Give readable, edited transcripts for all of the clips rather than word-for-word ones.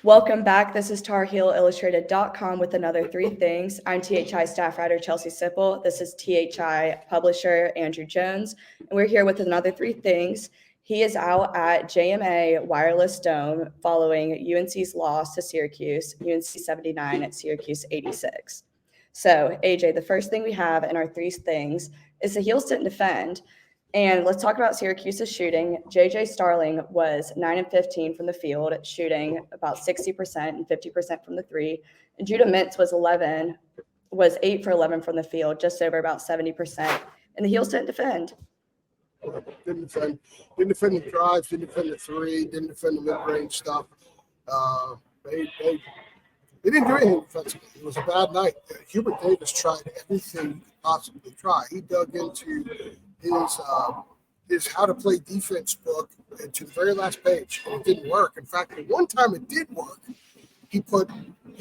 Welcome back. This is TarHeelIllustrated.com with another Three Things. I'm THI staff writer Chelsea Sipple. This is THI publisher Andrew Jones. And we're here with another Three Things. He is out at JMA Wireless Dome following UNC's loss to Syracuse, UNC 79 at Syracuse 86. So, AJ, the first thing we have in our Three Things is the Heels didn't defend. And let's talk about Syracuse's shooting. J.J. Starling was 9 and 15 from the field, shooting about 60% and 50% from the three. And Judah Mintz was 8 for 11 from the field, just over about 70%. And the Heels didn't defend. Didn't defend the drives, didn't defend the three, didn't defend the mid-range stuff. They didn't do anything defensively. It was a bad night. Hubert Davis tried everything he could possibly try. He dug into his how to play defense book to the very last page, and it didn't work. In fact, the one time it did work, he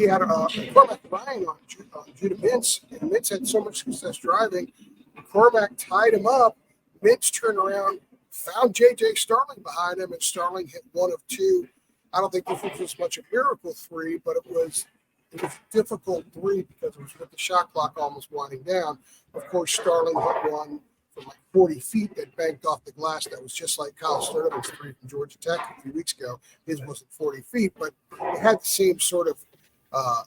had a Cormac Ryan on Judah Mintz, and Mintz had so much success driving. Cormac tied him up. Mintz turned around, found J.J. Starling behind him, and Starling hit one of two. I don't think this was as much a miracle three, but it was a difficult three because it was with the shot clock almost winding down. Of course, Starling hit one from like 40 feet that banked off the glass that was just like Kyle Sterling's three from Georgia Tech a few weeks ago. His wasn't 40 feet, but it had the same sort of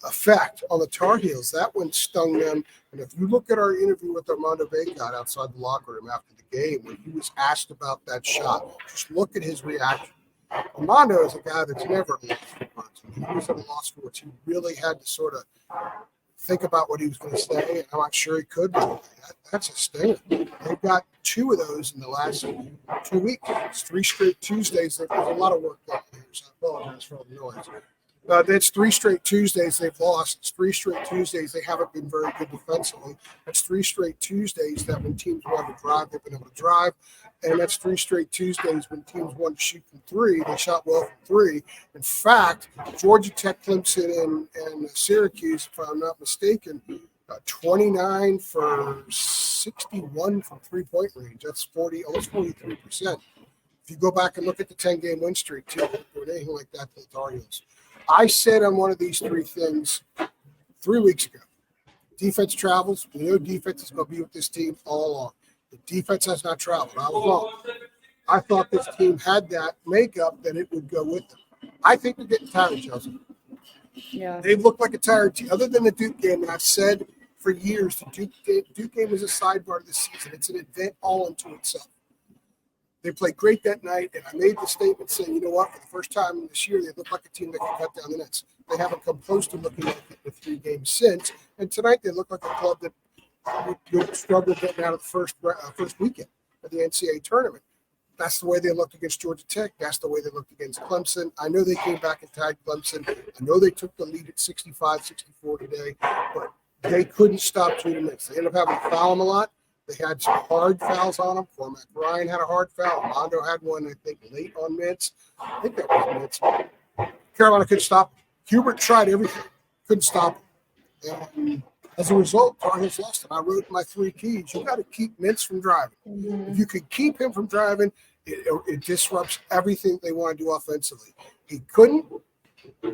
effect on the Tar Heels. That one stung them. And if you look at our interview with Armando Bacot outside the locker room after the game, when he was asked about that shot, just look at his reaction. Armando is a guy that's never at a loss for words. He was at a loss for words. He really had to sort of think about what he was going to say. I'm not sure he could. That's a stinger. They've got two of those in the last 2 weeks. It's 3 straight Tuesdays. There's a lot of work done here, so I apologize for all the noise. That's 3 straight Tuesdays they've lost. It's 3 straight Tuesdays they haven't been very good defensively. That's 3 straight Tuesdays that when teams want to drive, they've been able to drive. And that's 3 straight Tuesdays when teams want to shoot from three. They shot well from three. In fact, Georgia Tech, Clemson, and Syracuse, if I'm not mistaken, 29 for 61 from three-point range. That's almost 43%. If you go back and look at the 10-game win streak, too, or anything like that to the Tar Heels. I said on one of these three things 3 weeks ago, defense travels. We know defense is going to be with this team all along. The defense has not traveled. I was wrong. I thought this team had that makeup that it would go with them. I think they're getting tired, Chelsea. Yeah. They've looked like a tired team. Other than the Duke game, and I've said for years, the Duke game is a sidebar of the season. It's an event all unto itself. They played great that night, and I made the statement saying, you know what, for the first time this year, they look like a team that can cut down the nets. They haven't come close to looking like it in the 3 games since, and tonight they look like a club that would struggle getting out of the first weekend of the NCAA tournament. That's the way they looked against Georgia Tech. That's the way they looked against Clemson. I know they came back and tied Clemson. I know they took the lead at 65-64 today, but they couldn't stop Judah Mintz. They ended up having to foul him a lot. They had some hard fouls on him. Cormac Ryan had a hard foul. Armando had one, I think, late on Mintz. I think that was Mintz. Carolina couldn't stop him. Hubert tried everything. Couldn't stop him. And as a result, Tar Heels lost him. I wrote my 3 keys. You got to keep Mintz from driving. Mm-hmm. If you could keep him from driving, it disrupts everything they want to do offensively. He couldn't.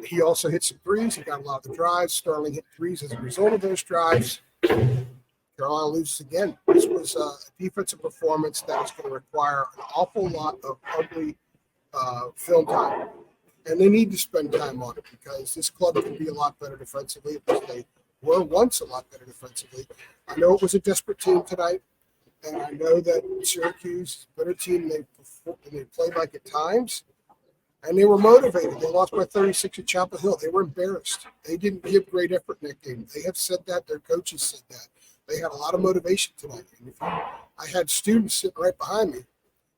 He also hit some threes. He got a lot of the drives. Starling hit threes as a result of those drives. Carolina loses again. This was a defensive performance that is going to require an awful lot of ugly film time. And they need to spend time on it because this club can be a lot better defensively. They were once a lot better defensively. I know it was a desperate team tonight, and I know that Syracuse is a better team than they played like at times. And they were motivated. They lost by 36 at Chapel Hill. They were embarrassed. They didn't give great effort in that game. They have said that. Their coaches said that. They had a lot of motivation tonight. And I had students sitting right behind me,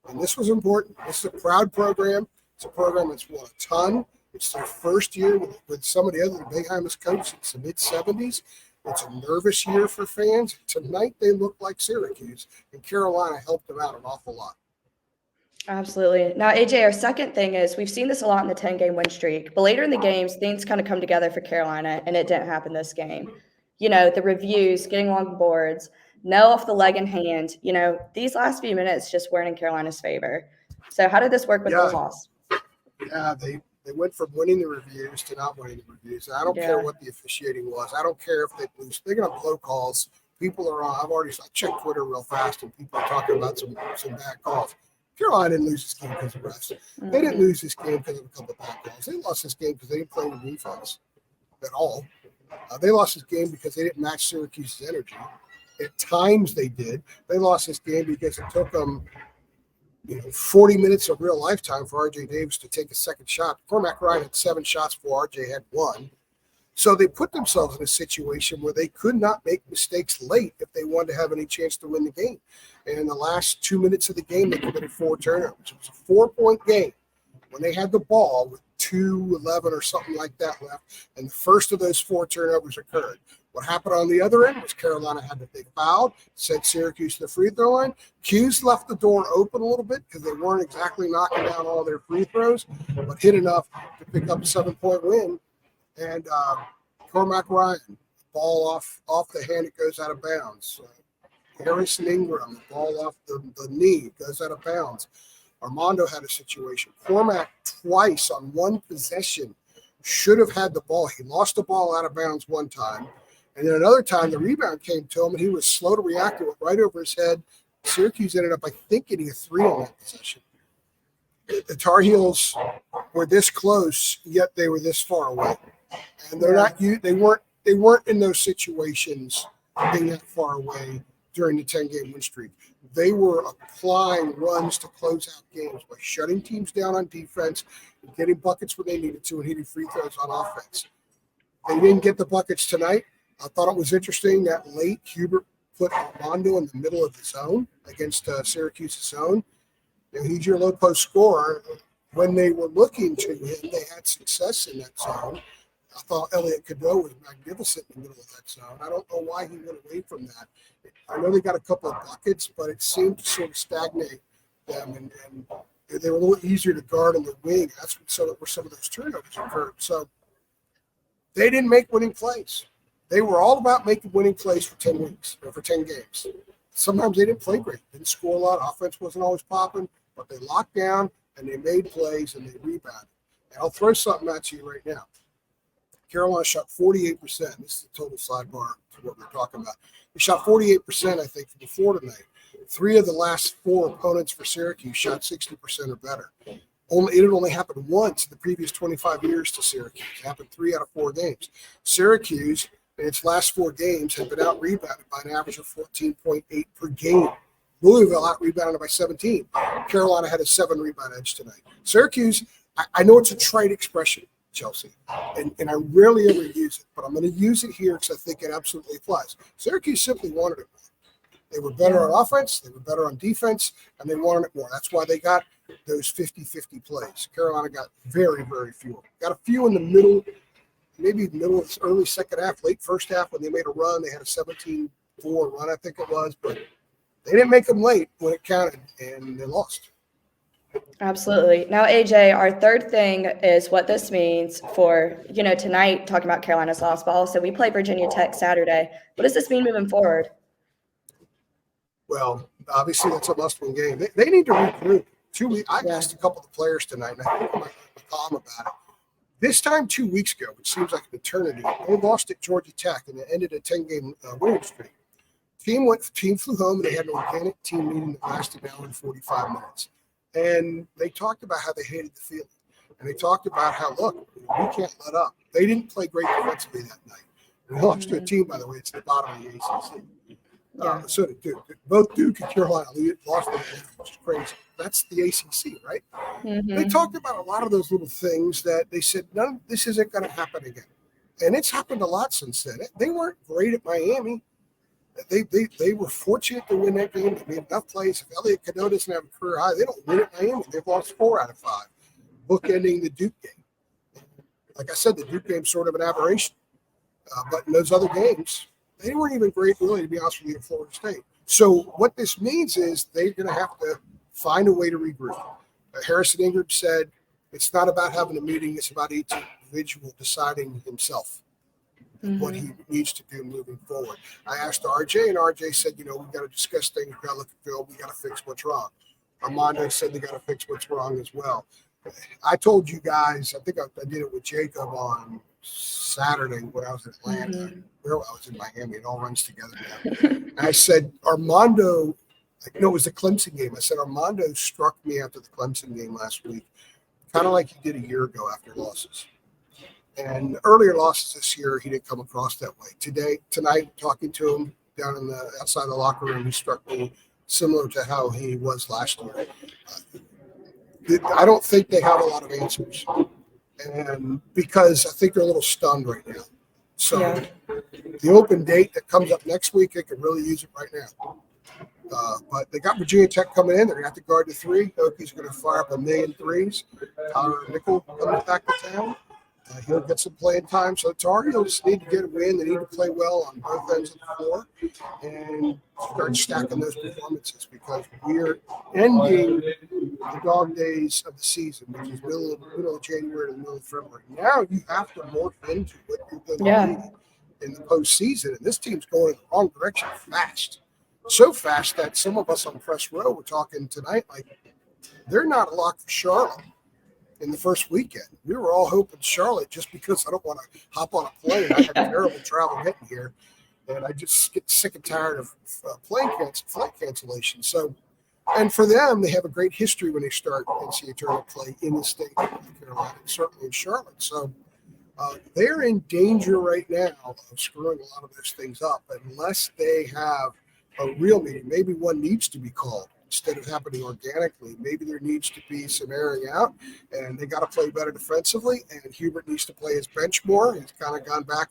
and this was important. This is a proud program. It's a program that's won a ton. It's their first year with some of the other Boeheim's coaches since the mid-'70s. It's a nervous year for fans. Tonight they look like Syracuse, and Carolina helped them out an awful lot. Absolutely. Now, AJ, our second thing is we've seen this a lot in the 10-game win streak, but later in the games, things kind of come together for Carolina, and it didn't happen this game. You know, the reviews, getting along the boards, nail off the leg and hand. You know, these last few minutes just weren't in Carolina's favor. So how did this work with the loss? Yeah, They went from winning the reviews to not winning the reviews. And I don't care what the officiating was. I don't care if they lose. They're going to blow calls. People are on. I checked Twitter real fast, and people are talking about some bad calls. Carolina didn't lose this game because of refs. They didn't lose this game because of a couple of bad calls. They lost this game because they didn't play the defense at all. They lost this game because they didn't match Syracuse's energy. At times they did. They lost this game because it took them 40 minutes of real lifetime for R.J. Davis to take a second shot. Cormac Ryan had 7 shots before R.J. had 1. So they put themselves in a situation where they could not make mistakes late if they wanted to have any chance to win the game. And in the last 2 minutes of the game, they committed 4 turnovers. It was a 4-point game when they had the ball with 2:11 or something like that left. And the first of those 4 turnovers occurred. What happened on the other end was Carolina they fouled, sent Syracuse to the free throw line. Q's left the door open a little bit because they weren't exactly knocking down all their free throws, but hit enough to pick up a 7-point win. And Cormac Ryan, ball off the hand, it goes out of bounds. Harrison Ingram, the ball off the knee, goes out of bounds. Armando had a situation. Cormac twice on one possession should have had the ball. He lost the ball out of bounds one time. And then another time, the rebound came to him, and he was slow to react. It went right over his head. Syracuse ended up, I think, getting a 3 on that possession. The Tar Heels were this close, yet they were this far away. And they weren't in those situations being that far away during the 10-game win streak. They were applying runs to close out games by shutting teams down on defense and getting buckets when they needed to and hitting free throws on offense. They didn't get the buckets tonight. I thought it was interesting that late Hubert put Armando in the middle of the zone against Syracuse's zone. And he's your low post scorer. When they were looking to him, they had success in that zone. I thought Elliot Cadeau was magnificent in the middle of that zone. I don't know why he went away from that. I know they got a couple of buckets, but it seemed to sort of stagnate them, and they were a little easier to guard on the wing. That's where some of those turnovers occurred. So they didn't make winning plays. They were all about making winning plays for 10 weeks or for 10 games. Sometimes they didn't play great, didn't score a lot. Offense wasn't always popping, but they locked down and they made plays and they rebounded. And I'll throw something at you right now. Carolina shot 48%. This is the total sidebar to what we're talking about. They shot 48%, I think, from the floor tonight. 3 of the last 4 opponents for Syracuse shot 60% or better. It had only happened once in the previous 25 years to Syracuse. It happened 3 out of 4 games. Syracuse, in its last 4 games, have been out-rebounded by an average of 14.8 per game. Louisville out-rebounded by 17. Carolina had a 7-rebound edge tonight. Syracuse, I know it's a trite expression, Chelsea, and I rarely ever use it, but I'm going to use it here because I think it absolutely applies. Syracuse simply wanted it more. They were better on offense, they were better on defense, and they wanted it more. That's why they got those 50-50 plays. Carolina got very, very few. Got a few in the middle, maybe middle of early second half, late first half when they made a run. They had a 17-4 run, I think it was, but they didn't make them late when it counted, and they lost. Absolutely. Now, AJ, our third thing is what this means for, tonight, talking about Carolina's lost ball. So we play Virginia Tech Saturday. What does this mean moving forward? Well, obviously that's a must-win game. They need to regroup. I asked a couple of the players tonight, and I think I might call them about it. This time 2 weeks ago, which seems like an eternity, they lost at Georgia Tech, and it ended a 10-game winning streak. Team flew home, and they had an organic team meeting that lasted an hour and 45 minutes. And they talked about how they hated the field. And they talked about how, look, we can't let up. They didn't play great defensively that night. And they lost to a team, by the way, it's the bottom of the ACC. So did Duke. Both Duke and Carolina lost the game, which is crazy. That's the ACC, right? Mm-hmm. They talked about a lot of those little things that they said, no, this isn't going to happen again. And it's happened a lot since then. They weren't great at Miami. They were fortunate to win that game. They made enough plays. If Elliot Cadeau doesn't have a career high, they don't win at Miami. They've lost 4 out of 5, bookending the Duke game. Like I said, the Duke game's sort of an aberration. But in those other games, they weren't even great, really, to be honest with you, at Florida State. So what this means is they're going to have to find a way to regroup. Harrison Ingram said, it's not about having a meeting. It's about each individual deciding himself what he needs to do moving forward. I asked RJ, and RJ said, we got to discuss things. We got to look at film. We got to fix what's wrong. Armando said they got to fix what's wrong as well. I told you guys, I think I did it with Jacob on Saturday when I was in Atlanta. Mhm. Where I was in Miami. It all runs together now. And I said, Armando, no, it was the Clemson game. I said, Armando struck me after the Clemson game last week, kind of like he did a year ago after losses. And earlier losses this year, he didn't come across that way. Tonight, talking to him down in the outside the locker room, he struck me similar to how he was last year. I don't think they have a lot of answers, and because I think they're a little stunned right now. So Yeah. the open date that comes up next week, they could really use it right now. But they got Virginia Tech coming in. They're going to have to guard the three. Hokies going to fire up 1,000,000 threes. Tyler Nickel coming back to town. He'll get some playing time. So Tar Heels need to get a win. They need to play well on both ends of the floor and start stacking those performances, because we're ending the dog days of the season, which is middle of January to the middle of February. Now you have to morph into what you're going to be in the postseason. And this team's going in the wrong direction fast. So fast that some of us on Press Row were talking tonight, like, they're not a lock for Charlotte in the first weekend. We were all hoping Charlotte, just because I don't want to hop on a plane. I have terrible travel getting here, and I just get sick and tired of flight cancellation. So, and for them, they have a great history when they start NCAA tournament play in the state of North Carolina, and certainly in Charlotte. So they're in danger right now of screwing a lot of those things up unless they have a real meeting. Maybe one needs to be called instead of happening organically. Maybe there needs to be some airing out, and they got to play better defensively. And Hubert needs to play his bench more. He's kind of gone back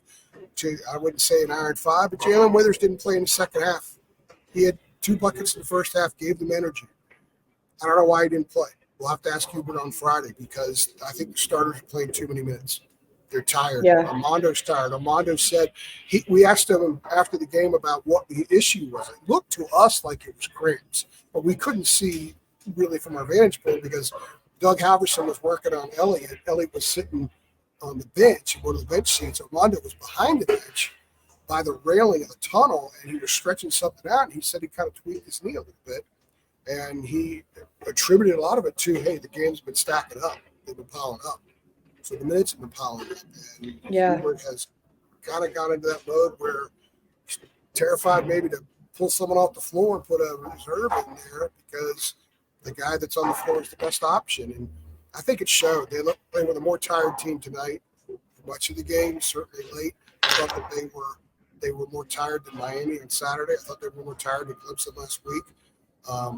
to, I wouldn't say an iron 5, but Jalen Withers didn't play in the second half. He had 2 buckets in the first half, gave them energy. I don't know why he didn't play. We'll have to ask Hubert on Friday, because I think the starters are playing too many minutes. They're tired. Yeah. Armando's tired. Armando said, we asked him after the game about what the issue was. It looked to us like it was cramps, but we couldn't see really from our vantage point, because Doug Halverson was working on Elliott. Elliott was sitting on the bench, one of the bench seats. Armando was behind the bench by the railing of the tunnel, and he was stretching something out. And he said he kind of tweaked his knee a little bit, and he attributed a lot of it to, hey, the game's been stacking up. They've been piling up. So the minutes have been piling up, and Hubert has kind of gone into that mode where he's terrified maybe to pull someone off the floor and put a reserve in there, because the guy that's on the floor is the best option. And I think it showed. They were the more tired team tonight. Much of the game, certainly late. I thought that they were more tired than Miami on Saturday. I thought they were more tired than Clemson last week.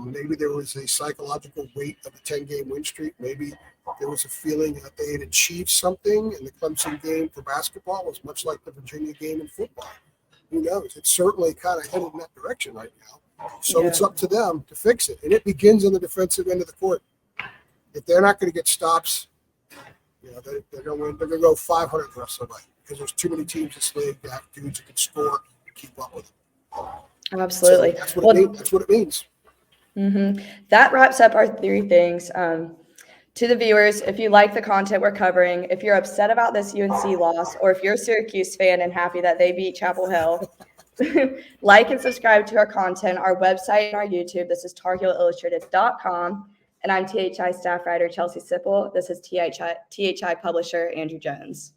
Maybe there was a psychological weight of a 10-game win streak. Maybe there was a feeling that they had achieved something, and the Clemson game for basketball was much like the Virginia game in football. Who knows? It's certainly kind of headed in that direction right now. So it's up to them to fix it, and it begins on the defensive end of the court. If they're not going to get stops, they're going to win. They're going to go 500 the rest of the way, because there's too many teams in this league that have dudes who can score and keep up with them. Absolutely. So that's what it means. That's what it means. Mm-hmm. That wraps up our 3 things. To the viewers, if you like the content we're covering, if you're upset about this UNC loss, or if you're a Syracuse fan and happy that they beat Chapel Hill, like and subscribe to our content, our website, and our YouTube. This is TarHeelIllustrated.com. And I'm THI staff writer Chelsea Sipple. This is THI publisher Andrew Jones.